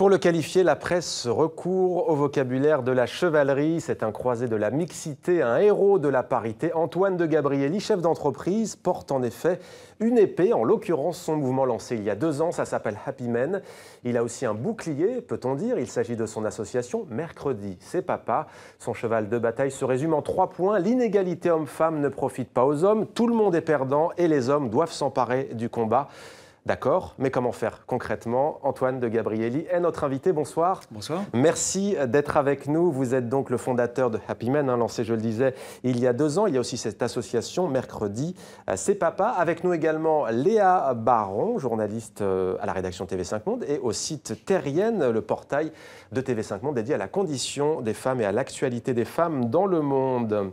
Pour le qualifier, la presse recourt au vocabulaire de la chevalerie. C'est un croisé de la mixité, un héros de la parité. Antoine de Gabrielli, chef d'entreprise, porte en effet une épée, en l'occurrence son mouvement lancé il y a 2 ans, ça s'appelle Happy Men. Il a aussi un bouclier, peut-on dire. Il s'agit de son association Mercredi, c'est papa. Son cheval de bataille se résume en 3 points. L'inégalité homme-femme ne profite pas aux hommes. Tout le monde est perdant et les hommes doivent s'emparer du combat. D'accord, mais comment faire concrètement? Antoine de Gabrielli est notre invité, bonsoir. Bonsoir. Merci d'être avec nous. Vous êtes donc le fondateur de Happy Men, lancé, je le disais, il y a 2 ans. Il y a aussi cette association Mercredi, c'est papa. Avec nous également Léa Baron, journaliste à la rédaction TV5 Monde et au site Terrienne, le portail de TV5 Monde dédié à la condition des femmes et à l'actualité des femmes dans le monde.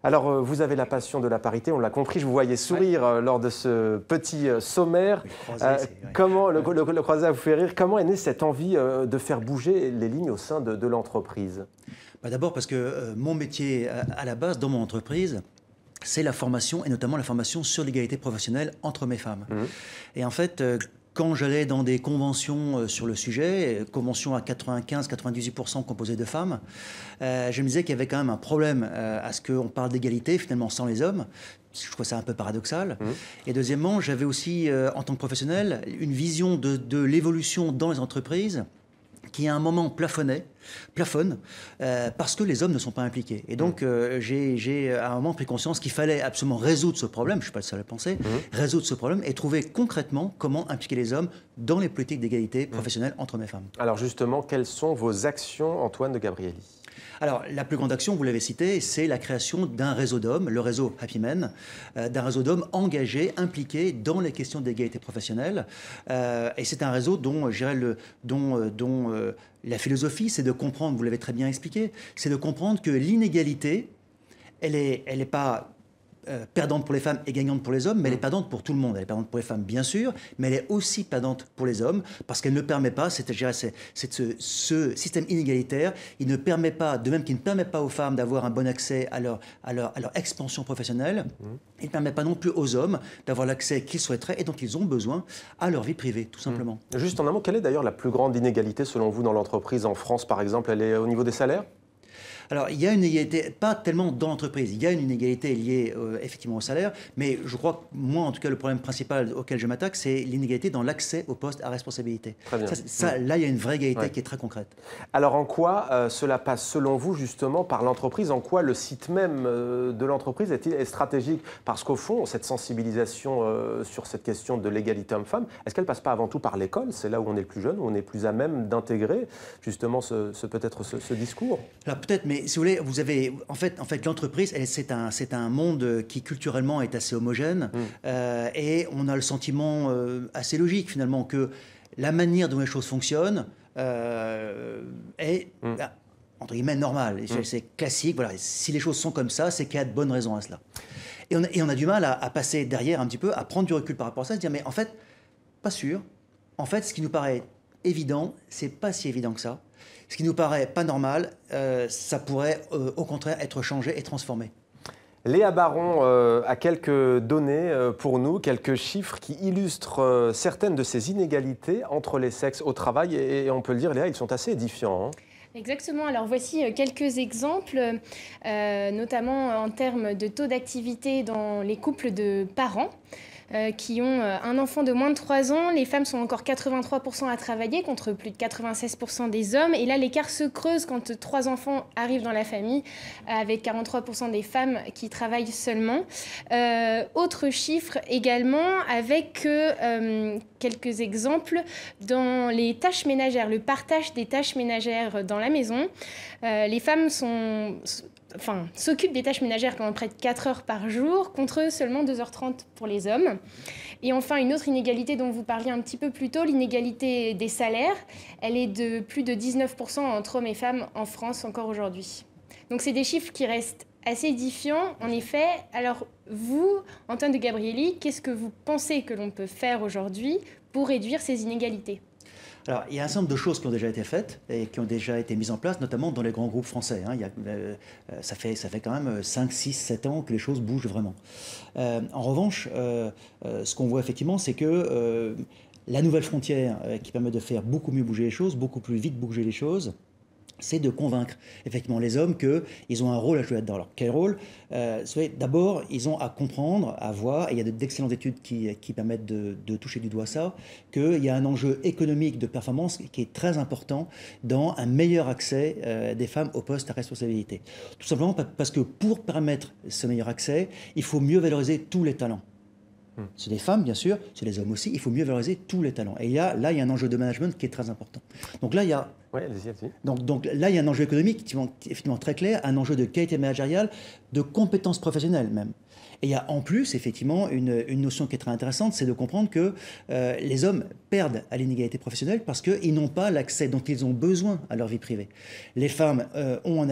Alors, vous avez la passion de la parité, on l'a compris, je vous voyais sourire lors de ce petit sommaire. Oui, croisé, comment, le croisé a vous fait rire. Comment est née cette envie de faire bouger les lignes au sein de l'entreprise? D'abord parce que mon métier, à la base, dans mon entreprise, c'est la formation, et notamment la formation sur l'égalité professionnelle entre hommes et femmes. Et en fait, quand j'allais dans des conventions sur le sujet, conventions à 95-98% composées de femmes, je me disais qu'il y avait quand même un problème à ce qu'on parle d'égalité finalement sans les hommes. Je trouve ça un peu paradoxal. Et deuxièmement, j'avais aussi, en tant que professionnel, une vision de l'évolution dans les entreprises qui à un moment plafonne parce que les hommes ne sont pas impliqués. Et donc, j'ai à un moment pris conscience qu'il fallait absolument résoudre ce problème, je ne suis pas le seul à penser, résoudre ce problème et trouver concrètement comment impliquer les hommes dans les politiques d'égalité professionnelle entre hommes et femmes. Alors justement, quelles sont vos actions, Antoine de Gabrielli? Alors, la plus grande action, vous l'avez cité, c'est la création d'un réseau d'hommes, le réseau Happy Men, d'un réseau d'hommes engagés, impliqués dans les questions d'égalité professionnelle. Et c'est un réseau dont, je dirais, la philosophie, c'est de comprendre, vous l'avez très bien expliqué, c'est de comprendre que l'inégalité, elle est pas perdante pour les femmes et gagnante pour les hommes, mais elle est perdante pour tout le monde. Elle est perdante pour les femmes, bien sûr, mais elle est aussi perdante pour les hommes, parce qu'elle ne permet pas, ce système inégalitaire, il ne permet pas, de même qu'il ne permet pas aux femmes d'avoir un bon accès à leur expansion professionnelle, il ne permet pas non plus aux hommes d'avoir l'accès qu'ils souhaiteraient et dont ils ont besoin à leur vie privée, tout simplement. Juste en un mot, quelle est d'ailleurs la plus grande inégalité selon vous dans l'entreprise en France, par exemple? Elle est au niveau des salaires? Alors, il y a une inégalité, pas tellement dans l'entreprise, il y a une inégalité liée effectivement au salaire, mais je crois que moi, en tout cas, le problème principal auquel je m'attaque, c'est l'inégalité dans l'accès au poste à responsabilité. Très bien. Là, il y a une vraie égalité qui est très concrète. Alors, en quoi cela passe, selon vous, justement, par l'entreprise? En quoi le site même de l'entreprise est stratégique? Parce qu'au fond, cette sensibilisation sur cette question de l'égalité homme-femme, est-ce qu'elle passe pas avant tout par l'école? C'est là où on est le plus jeune, où on est plus à même d'intégrer, justement, peut-être ce discours? Alors, peut-être, mais si vous voulez, vous avez en fait l'entreprise, c'est un monde qui culturellement est assez homogène et on a le sentiment assez logique finalement que la manière dont les choses fonctionnent est entre guillemets normale. C'est classique. Voilà, si les choses sont comme ça, c'est qu'il y a de bonnes raisons à cela. Et on a du mal à passer derrière un petit peu, à prendre du recul par rapport à ça, à se dire mais en fait, pas sûr. En fait, ce qui nous paraît évident, c'est pas si évident que ça. Ce qui nous paraît pas normal, ça pourrait au contraire être changé et transformé. Léa Baron a quelques données pour nous, quelques chiffres qui illustrent certaines de ces inégalités entre les sexes au travail. Et on peut le dire, Léa, ils sont assez édifiants. Exactement. Alors voici quelques exemples, notamment en termes de taux d'activité dans les couples de parents. Qui ont un enfant de moins de 3 ans. Les femmes sont encore 83% à travailler contre plus de 96% des hommes. Et là, l'écart se creuse quand 3 enfants arrivent dans la famille, avec 43% des femmes qui travaillent seulement. Autre chiffre également, avec quelques exemples dans les tâches ménagères, le partage des tâches ménagères dans la maison. Les femmes s'occupent des tâches ménagères pendant près de 4 heures par jour, contre seulement 2h30 pour les hommes. Et enfin, une autre inégalité dont vous parliez un petit peu plus tôt, l'inégalité des salaires. Elle est de plus de 19% entre hommes et femmes en France encore aujourd'hui. Donc c'est des chiffres qui restent assez édifiants, en effet. Alors vous, Antoine de Gabrielli, qu'est-ce que vous pensez que l'on peut faire aujourd'hui pour réduire ces inégalités ? Alors, il y a un certain nombre de choses qui ont déjà été faites et qui ont déjà été mises en place, notamment dans les grands groupes français. Ça fait quand même 5, 6, 7 ans que les choses bougent vraiment. En revanche, ce qu'on voit effectivement, c'est que La nouvelle frontière qui permet de faire beaucoup mieux bouger les choses, beaucoup plus vite bouger les choses, c'est de convaincre effectivement les hommes qu'ils ont un rôle à jouer là-dedans. Alors quel rôle? D'abord, ils ont à comprendre, à voir, et il y a d'excellentes études qui permettent de toucher du doigt ça, qu'il y a un enjeu économique de performance qui est très important dans un meilleur accès des femmes aux postes à responsabilité. Tout simplement parce que pour permettre ce meilleur accès, il faut mieux valoriser tous les talents. C'est des femmes, bien sûr, c'est des hommes aussi. Il faut mieux valoriser tous les talents. Et là, il y a un enjeu de management qui est très important. Donc là, il y a, donc là, il y a un enjeu économique effectivement très clair, un enjeu de qualité managériale, de compétences professionnelles même. Et il y a en plus, effectivement, une notion qui est très intéressante, c'est de comprendre que les hommes perdent à l'inégalité professionnelle parce qu'ils n'ont pas l'accès dont ils ont besoin à leur vie privée. Les femmes ont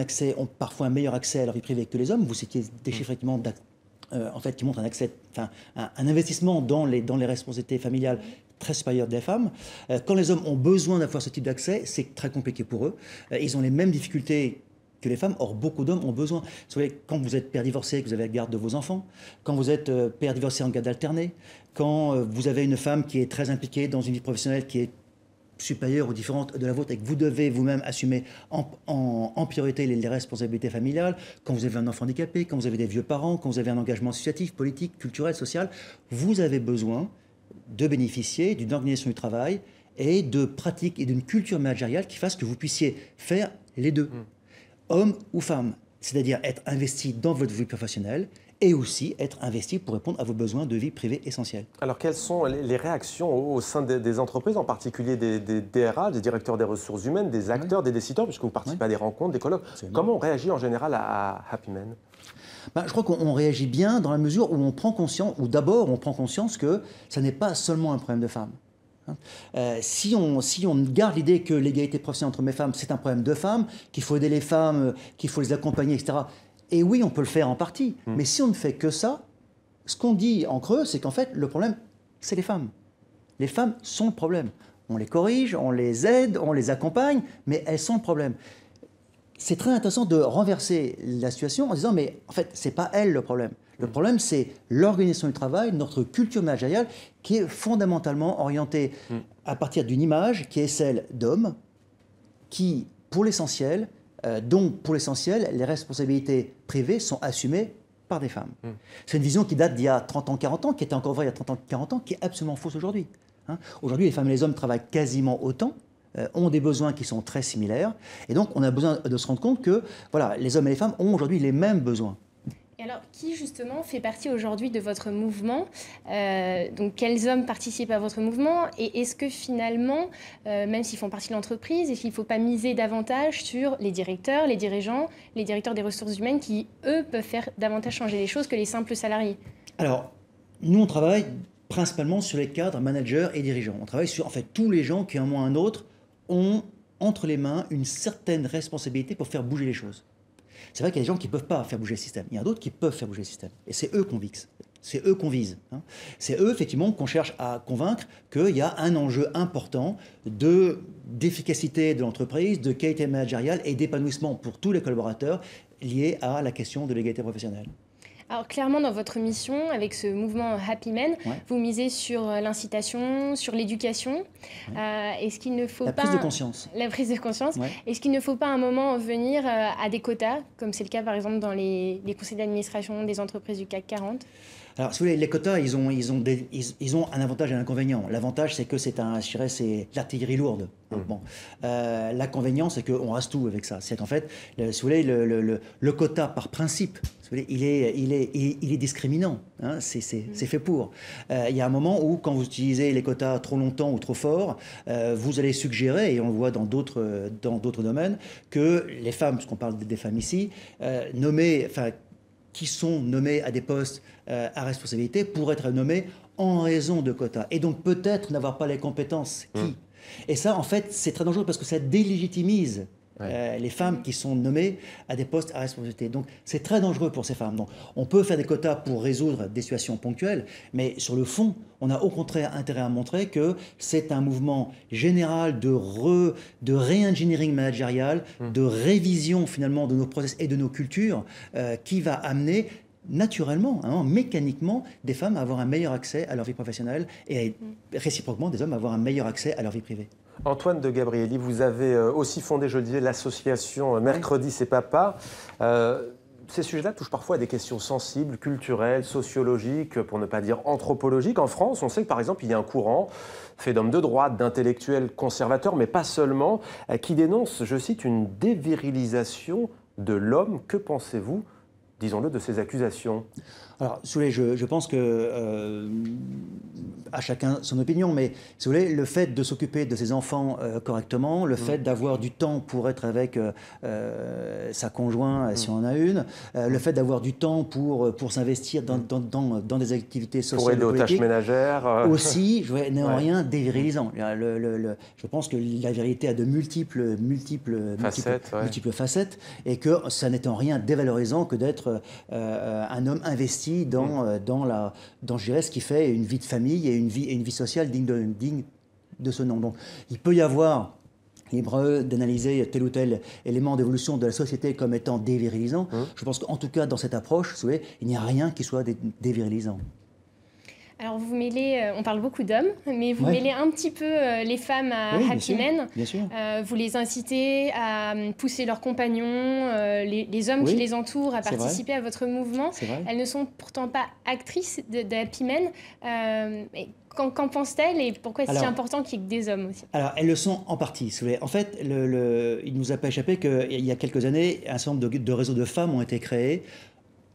parfois un meilleur accès à leur vie privée que les hommes. Vous citiez des chiffres effectivement en fait, qui montre un investissement dans les responsabilités familiales très supérieur des femmes. Quand les hommes ont besoin d'avoir ce type d'accès, c'est très compliqué pour eux. Ils ont les mêmes difficultés que les femmes. Or, beaucoup d'hommes ont besoin. Vous savez, quand vous êtes père divorcé, que vous avez la garde de vos enfants, quand vous êtes père divorcé en garde alternée, quand vous avez une femme qui est très impliquée dans une vie professionnelle qui est supérieure ou différente de la vôtre et que vous devez vous-même assumer en priorité les responsabilités familiales, quand vous avez un enfant handicapé, quand vous avez des vieux parents, quand vous avez un engagement associatif, politique, culturel, social, vous avez besoin de bénéficier d'une organisation du travail et de pratiques et d'une culture managériale qui fasse que vous puissiez faire les deux, homme ou femme, c'est-à-dire être investi dans votre vie professionnelle et aussi être investi pour répondre à vos besoins de vie privée essentiels. Alors, quelles sont les réactions au sein des entreprises, en particulier des DRH, des directeurs des ressources humaines, des acteurs, des décideurs, puisque vous participez à des rencontres, des colloques. Comment on réagit en général à Happy Men? Je crois qu'on réagit bien dans la mesure où on prend conscience, ou d'abord on prend conscience que ça n'est pas seulement un problème de femmes. Si on garde l'idée que l'égalité professionnelle entre hommes et femmes, c'est un problème de femmes, qu'il faut aider les femmes, qu'il faut les accompagner, etc., et oui, on peut le faire en partie, mais si on ne fait que ça, ce qu'on dit en creux, c'est qu'en fait, le problème, c'est les femmes. Les femmes sont le problème. On les corrige, on les aide, on les accompagne, mais elles sont le problème. C'est très intéressant de renverser la situation en disant, mais en fait, ce n'est pas elles le problème. Le problème, c'est l'organisation du travail, notre culture managériale, qui est fondamentalement orientée à partir d'une image qui est celle d'hommes qui, pour l'essentiel, les responsabilités privées sont assumées par des femmes. C'est une vision qui date d'il y a 30 ans, 40 ans, qui était encore vraie il y a 30 ans, 40 ans, qui est absolument fausse aujourd'hui. Aujourd'hui, les femmes et les hommes travaillent quasiment autant, ont des besoins qui sont très similaires, et donc on a besoin de se rendre compte que voilà, les hommes et les femmes ont aujourd'hui les mêmes besoins. Et alors, qui justement fait partie aujourd'hui de votre mouvement? Donc, quels hommes participent à votre mouvement? Et est-ce que finalement, même s'ils font partie de l'entreprise, est-ce qu'il ne faut pas miser davantage sur les directeurs, les dirigeants, les directeurs des ressources humaines qui, eux, peuvent faire davantage changer les choses que les simples salariés? Alors, nous, on travaille principalement sur les cadres, managers et dirigeants. On travaille sur, en fait, tous les gens qui, à un moment ou à un autre, ont entre les mains une certaine responsabilité pour faire bouger les choses. C'est vrai qu'il y a des gens qui ne peuvent pas faire bouger le système. Il y en a d'autres qui peuvent faire bouger le système. Et c'est eux qu'on vise. C'est eux qu'on vise. C'est eux, effectivement, qu'on cherche à convaincre qu'il y a un enjeu important d'efficacité de l'entreprise, de qualité managériale et d'épanouissement pour tous les collaborateurs liés à la question de l'égalité professionnelle. Alors clairement, dans votre mission, avec ce mouvement Happy Men, vous misez sur l'incitation, sur l'éducation. Est-ce qu'il ne faut la pas... prise de conscience. La prise de conscience. Est-ce qu'il ne faut pas à un moment venir à des quotas, comme c'est le cas par exemple dans les conseils d'administration des entreprises du CAC 40 ? Alors, si vous voulez, les quotas, ils ont un avantage et un inconvénient. L'avantage, c'est que c'est l'artillerie lourde. Bon. L'inconvénient, c'est qu'on rase tout avec ça. C'est qu'en fait, si vous voulez, le quota, par principe, si vous voulez, il est discriminant. C'est fait pour. Il y a un moment où, quand vous utilisez les quotas trop longtemps ou trop fort, vous allez suggérer, et on le voit dans d'autres domaines, que les femmes, puisqu'on parle des femmes ici, qui sont nommées à des postes à responsabilité pour être nommées en raison de quotas. Et donc peut-être n'avoir pas les compétences Et ça, en fait, c'est très dangereux parce que ça délégitimise les femmes qui sont nommées à des postes à responsabilité. Donc c'est très dangereux pour ces femmes. Donc on peut faire des quotas pour résoudre des situations ponctuelles, mais sur le fond, on a au contraire intérêt à montrer que c'est un mouvement général de re-engineering managérial, de révision finalement de nos process et de nos cultures qui va amener naturellement, hein, mécaniquement, des femmes à avoir un meilleur accès à leur vie professionnelle et réciproquement des hommes à avoir un meilleur accès à leur vie privée. Antoine de Gabrielli, vous avez aussi fondé, je le disais, l'association Mercredi c'est Papa. Ces sujets-là touchent parfois à des questions sensibles, culturelles, sociologiques, pour ne pas dire anthropologiques. En France, on sait que par exemple, il y a un courant fait d'hommes de droite, d'intellectuels conservateurs, mais pas seulement, qui dénonce, je cite, une dévirilisation de l'homme. Que pensez-vous, disons-le, de ces accusations? Alors, si vous voulez, je pense que à chacun son opinion, mais si vous voulez, le fait de s'occuper de ses enfants correctement, le fait d'avoir du temps pour être avec sa conjointe, si on en a une, le fait d'avoir du temps pour s'investir dans des activités sociales, pour aider aux tâches ménagères, aussi, n'est en rien dévirilisant. Je pense que la virilité a de multiples facettes, et que ça n'est en rien dévalorisant que d'être un homme investi dans je dirais, ce qui fait une vie de famille et une vie sociale digne de ce nom. Donc, il peut y avoir, libre d'analyser tel ou tel élément d'évolution de la société comme étant dévirilisant. Je pense qu'en tout cas, dans cette approche, vous savez, il n'y a rien qui soit dévirilisant. Alors vous mêlez, on parle beaucoup d'hommes, mais vous mêlez un petit peu les femmes à Happy Men. Bien sûr. Vous les incitez à pousser leurs compagnons, les hommes qui les entourent à participer à votre mouvement. Elles ne sont pourtant pas actrices de Happy Men. Qu'en pensent-elles et pourquoi est-ce si important qu'il y ait que des hommes aussi? Alors, elles le sont en partie. En fait, il ne nous a pas échappé qu'il y a quelques années, un certain nombre de réseaux de femmes ont été créés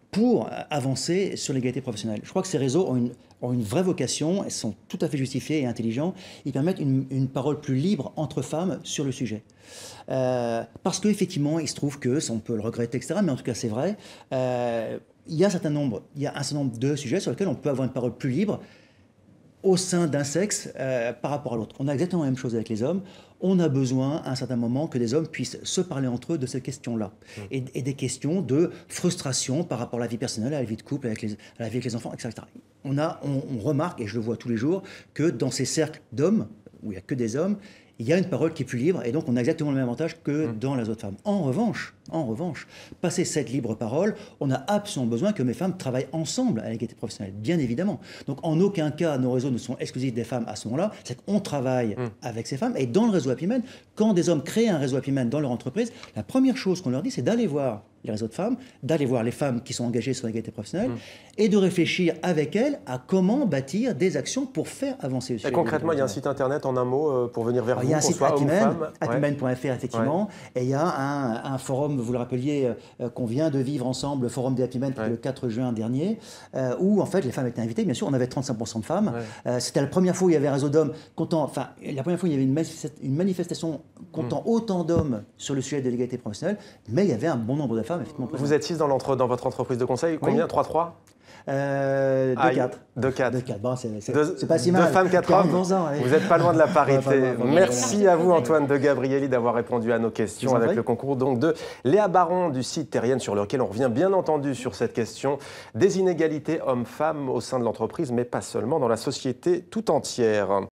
pour avancer sur l'égalité professionnelle. Je crois que ces réseaux ont une vraie vocation, elles sont tout à fait justifiées et intelligents. Ils permettent une parole plus libre entre femmes sur le sujet. Parce qu'effectivement, il se trouve que, on peut le regretter, etc., mais en tout cas c'est vrai, il y a un certain nombre de sujets sur lesquels on peut avoir une parole plus libre au sein d'un sexe par rapport à l'autre. On a exactement la même chose avec les hommes. On a besoin, à un certain moment, que des hommes puissent se parler entre eux de ces questions-là. Et des questions de frustration par rapport à la vie personnelle, à la vie de couple, à la vie avec les enfants, etc. On remarque, et je le vois tous les jours, que dans ces cercles d'hommes, où il n'y a que des hommes, il y a une parole qui est plus libre, et donc on a exactement le même avantage que dans les autres femmes. En revanche, passer cette libre parole, on a absolument besoin que mes femmes travaillent ensemble à l'égalité professionnelle, bien évidemment. Donc en aucun cas, nos réseaux ne sont exclusifs des femmes à ce moment-là, c'est qu'on travaille avec ces femmes, et dans le réseau Happy Men, quand des hommes créent un réseau Happy Men dans leur entreprise, la première chose qu'on leur dit, c'est d'aller voir les réseaux de femmes, d'aller voir les femmes qui sont engagées sur l'égalité professionnelle et de réfléchir avec elles à comment bâtir des actions pour faire avancer le sujet. Et concrètement, il y a un site internet en un mot pour venir vers vous. Il y a un site happymen.fr effectivement, et il y a un forum, vous le rappeliez, qu'on vient de vivre ensemble, le forum des Happy Men, le 4 juin dernier, où en fait les femmes étaient invitées, bien sûr, on avait 35% de femmes. C'était la première fois où il y avait un réseau d'hommes la première fois où il y avait une manifestation comptant autant d'hommes sur le sujet de l'égalité professionnelle, mais il y avait un bon nombre de femmes. Vous êtes 6 dans votre entreprise de conseil, combien? 3-3 2-4. 2-4. Bon, c'est pas si mal. 2 femmes, 4 hommes. Vous n'êtes pas loin de la parité. Merci à vous, Antoine de Gabrielli, d'avoir répondu à nos questions avec le concours donc de Léa Baron du site Terrienne, sur lequel on revient bien entendu sur cette question des inégalités hommes-femmes au sein de l'entreprise, mais pas seulement, dans la société tout entière.